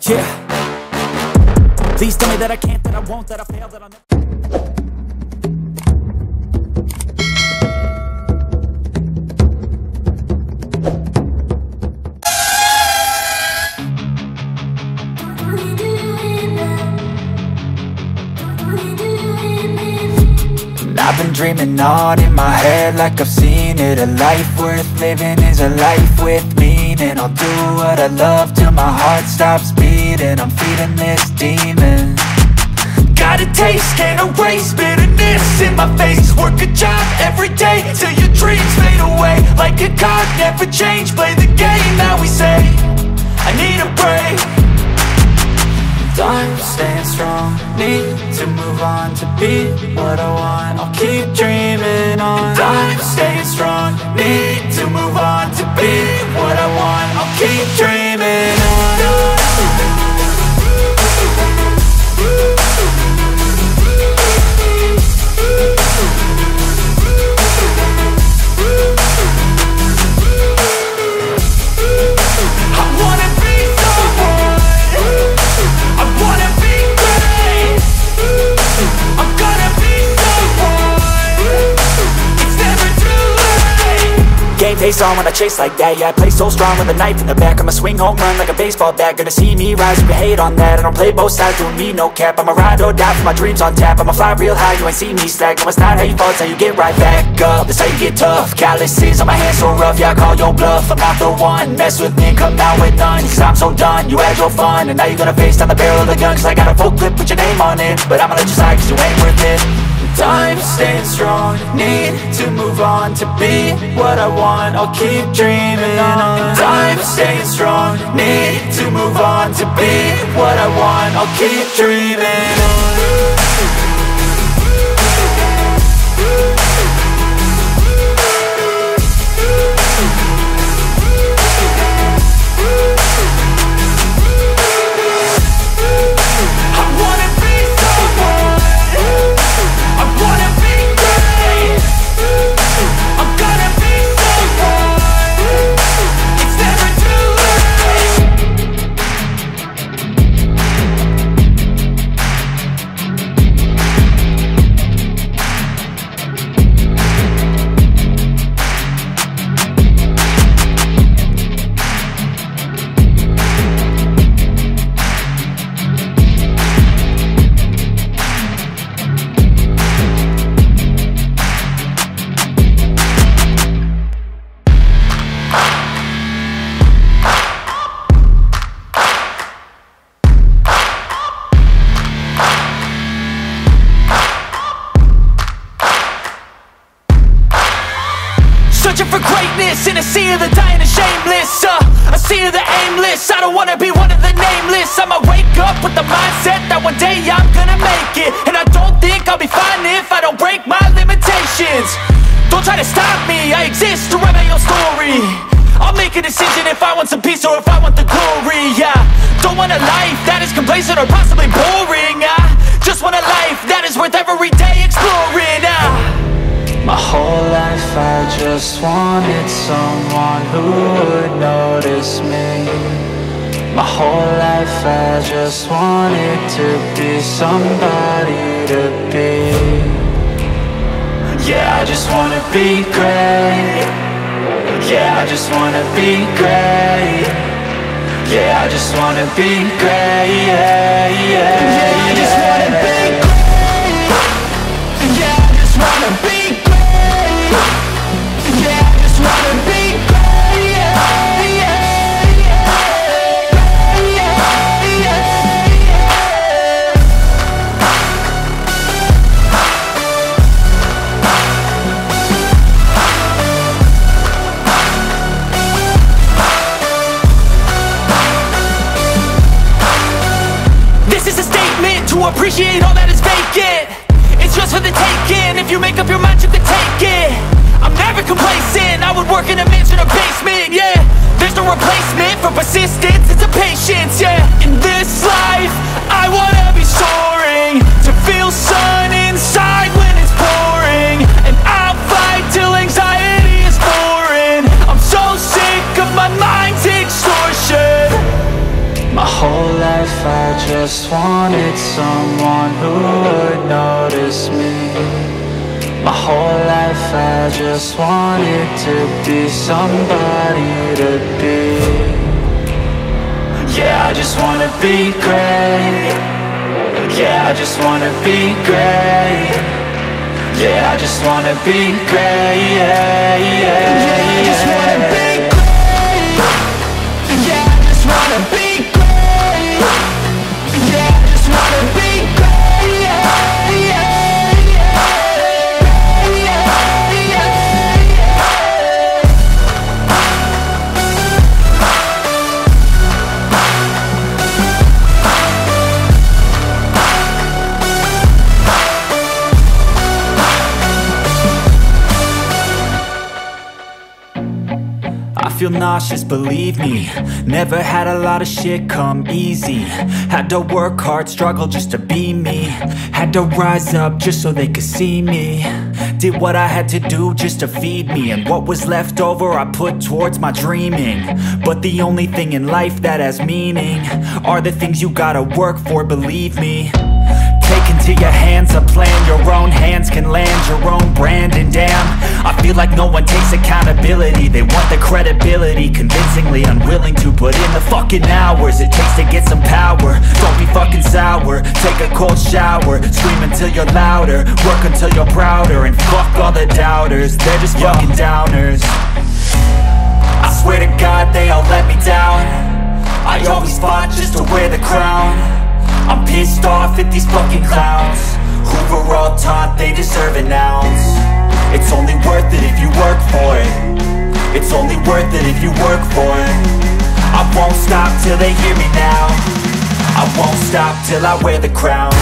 Yeah. Please tell me that I can't, that I won't, that I fail, that I'll never. I've been dreaming on in my head like I've seen it. A life worth living is a life with meaning. I'll do what I love till my heart stops beating. I'm feeding this demon. Got a taste, can't erase bitterness in my face. Work a job every day till your dreams fade away. Like a card, never change, play the game that we say. I need a break. I'm staying strong, need to move on to be what I want. I'll keep dreaming on. I'm staying strong, need to move on to be what I want. I'll keep dreaming on. Face on when I chase like that. Yeah, I play so strong with a knife in the back. I'ma swing home run like a baseball bat. Gonna see me rise, you can hate on that. I don't play both sides, doing me no cap. I'ma ride or die for my dreams on tap. I'ma fly real high, you ain't see me slack. No, it's not how you fall, it's how you get right back up. That's how you get tough. Calluses on my hands so rough, yeah, I call your bluff. I'm not the one, mess with me, come out with none. Cause I'm so done, you had your fun. And now you're gonna face down the barrel of the gun. Cause I got a full clip, put your name on it. But I'ma let you slide cause you ain't worth it. I'm staying strong, need to move on to be what I want. I'll keep dreaming on. I'm staying strong, need to move on to be what I want. I'll keep dreaming on. In a sea of the dying and shameless, a sea of the aimless. I don't wanna be one of the nameless. I'ma wake up with the mindset that one day I'm gonna make it. And I don't think I'll be fine if I don't break my limitations. Don't try to stop me, I exist to write my own story. I'll make a decision if I want some peace or if I want the glory. Yeah, don't want a life that is complacent or possibly boring. I just want a life that is worth every day exploring. My whole life I just wanted someone who would notice me. My whole life I just wanted to be somebody to be. Yeah, I just wanna be great. Yeah, I just wanna be great. Yeah, I just wanna be great. Yeah, yeah, yeah, I just wanna be great. Yeah, I just wanna be great. Yeah, I just wanna be great. Yeah, yeah, yeah, yeah, yeah. This is a statement to appreciate all that is vacant. It's just for the taking. If you make up your mind, you can take it. I'm never complacent, I would work in a mansion or basement, yeah. There's no replacement for persistence, it's a patience, yeah. In this life, I wanna be soaring, to feel sun inside when it's pouring. And I'll fight till anxiety is foreign. I'm so sick of my mind's extortion. My whole life someone who would notice me. My whole life I just wanted to be somebody to be. Yeah, I just wanna be great. Yeah, I just wanna be great. Yeah, I just wanna be great. Yeah, yeah, yeah, I just wanna be great. Yeah, I just wanna be great. Yeah, I just wanna be great. Yeah, yeah. I feel nauseous, believe me. Never had a lot of shit come easy. Had to work hard, struggle just to be me. Had to rise up just so they could see me. Did what I had to do just to feed me, and what was left over I put towards my dreaming. But the only thing in life that has meaning are the things you gotta work for, believe me. Take into your hands a plan, your own hands can land your own brand. And damn, I feel like no one takes accountability. They want the credibility, convincingly unwilling to put in the fucking hours it takes to get some power. Don't be fucking sour, take a cold shower. Scream until you're louder, work until you're prouder. And fuck all the doubters, they're just fucking downers. I swear to God they all let me down. I always fought just to wear the crown. I'm pissed off at these fucking clowns who were all taught they deserve an ounce. It's only worth it if you work for it. It's only worth it if you work for it. I won't stop till they hear me now. I won't stop till I wear the crown.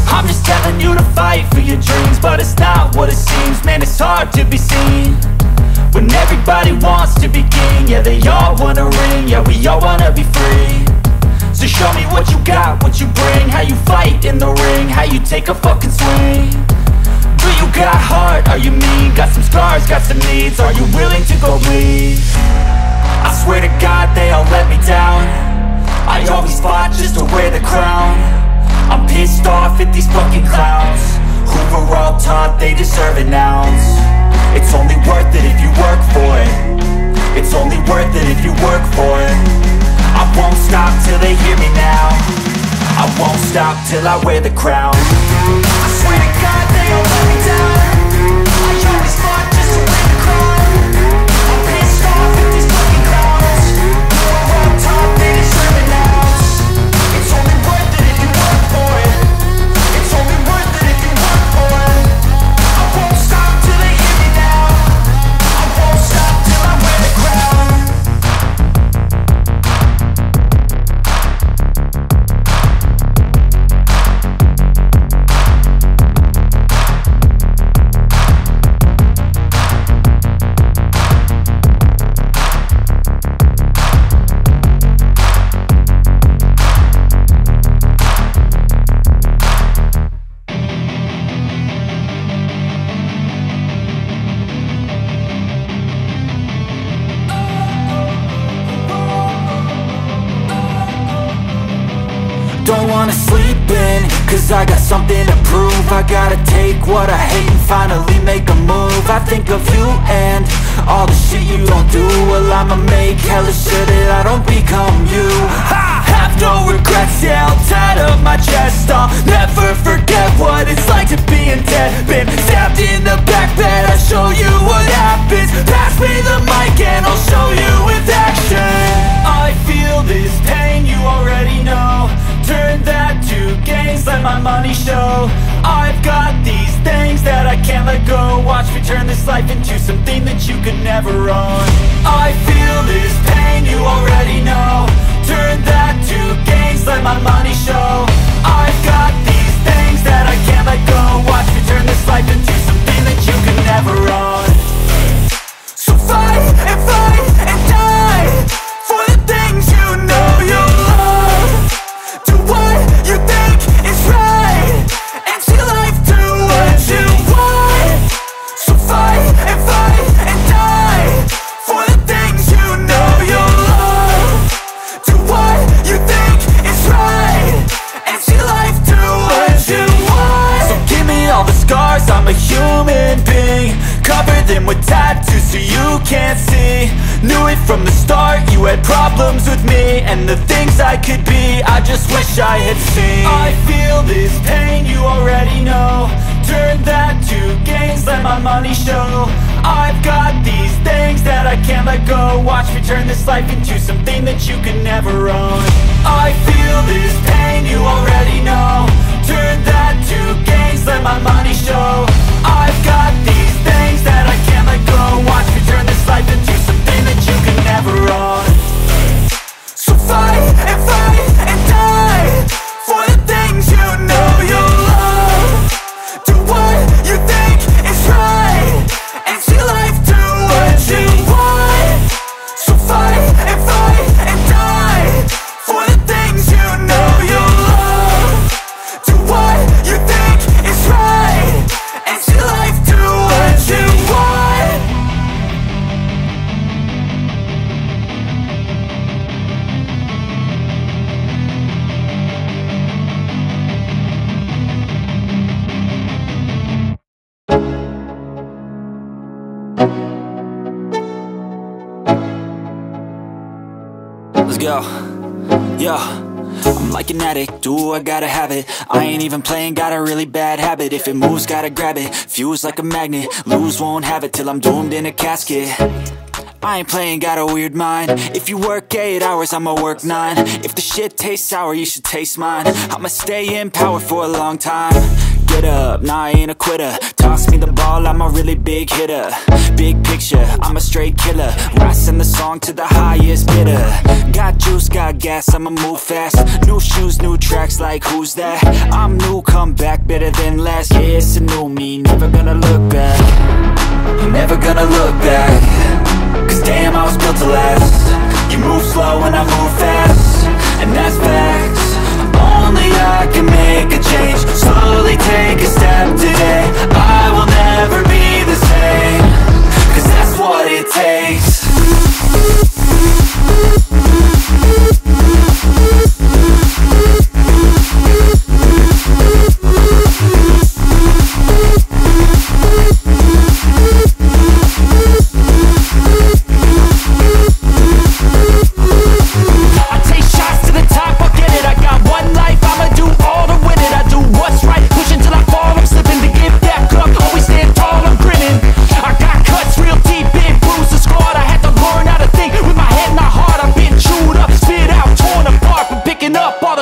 I'm just telling you to fight for your dreams, but it's not what it seems. Man, it's hard to be seen when everybody wants to be king. Yeah, they all wanna ring, yeah, we all wanna be free. So show me what you got, what you bring, how you fight in the ring, how you take a fucking swing. Do you got heart, are you mean? Got some scars, got some needs, are you willing to go bleed? I swear to God they all let me down. I always fought just to wear the crown. I'm pissed off at these fucking clowns who were all taught they deserve an ounce. It's only worth it if you work for it. It's only worth it if you work for it. I won't stop till they hear me now. I won't stop till I wear the crown. I swear to God they all let me down. I always fought just to wear the crown. I'm pissed off at these fucking clowns who were all taught they deserve an ounce. It's only worth it if you work for it. It's only worth it if you work for it. I won't stop till they hear me now. I won't stop till I wear the crown. Don't wanna sleep in, cause I got something to prove. I gotta take what I hate and finally make a move. I think of you and all the shit you don't do. Well, I'ma make hella sure that I don't become you. I have no regrets, yeah, I'll tie up my chest. I'll never forget what it's like to be in debt. Been stabbed in the back bed, I'll show you what happens. Pass me the mic and I'll show you with action. I feel this pain, you already know. Turn that to gains, let my money show. I've got these things that I can't let go. Watch me turn this life into something that you could never own. I feel this pain, you already know. Turn that to gains, let my money show. I've got these things that I can't let go. Watch me turn this life into something that you could never own. So fight and fight. cover them with tattoos so you can't see. Knew it from the start, you had problems with me and the things I could be, I just wish I had seen. I feel this pain, you already know. Turn that to gains, let my money show. I've got these things that I can't let go. Watch me turn this life into something that you can never own. I feel this pain, you already know. Turn that to gains, let my money show. I've got these things that I can't let go. Watch me turn this life into something that you can never own. So fight and die for the things you know you love. Do what you think is right and see life do what you want. So fight and die for the things you know you love. Do what you think is right and see life do what you want. Let's go. Yo, I'm like an addict, do I gotta have it. I ain't even playing, got a really bad habit. If it moves, gotta grab it, fuse like a magnet. Lose, won't have it till I'm doomed in a casket. I ain't playing, got a weird mind. If you work 8 hours, I'ma work 9. If the shit tastes sour, you should taste mine. I'ma stay in power for a long time. Get up, nah I ain't a quitter. Toss me the ball, I'm a really big hitter. Big picture, I'm a straight killer. Rising the song to the highest bidder. Got juice, got gas, I'ma move fast. New shoes, new tracks, like who's that? I'm new, come back, better than last. Yeah, it's a new me, never gonna look back. I'm never gonna look back. Cause damn, I was built to last. You move slow and I move fast, and that's facts. Only I can make a change. Slowly take a step today. I will never be the same. Cause that's what it takes.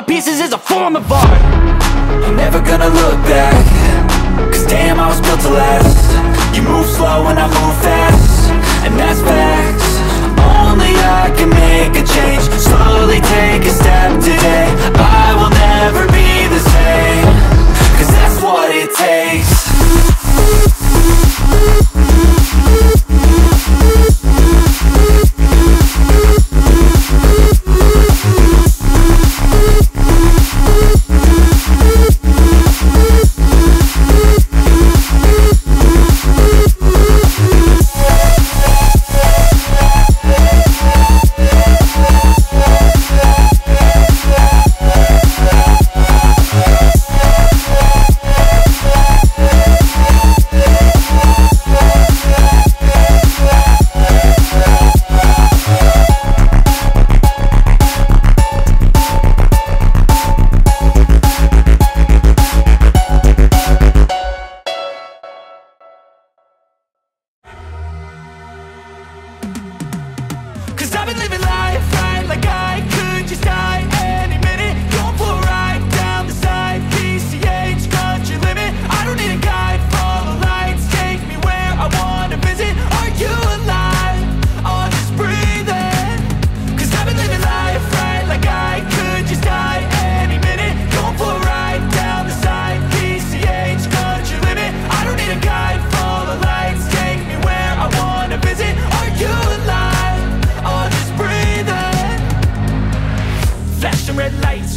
Pieces is a form of art. I'm never gonna look back. Cause damn, I was built to last. You move slow and I move fast, and that's facts. Only I can make a change. Slowly take a step today. I will never be the same. Cause that's what it takes.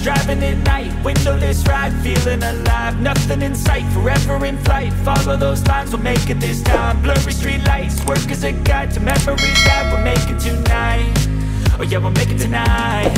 driving at night, windowless ride, feeling alive. Nothing in sight, forever in flight. Follow those lines, we'll make it this time. Blurry street lights, work as a guide to memories that we're making tonight. Oh yeah, we'll make it tonight.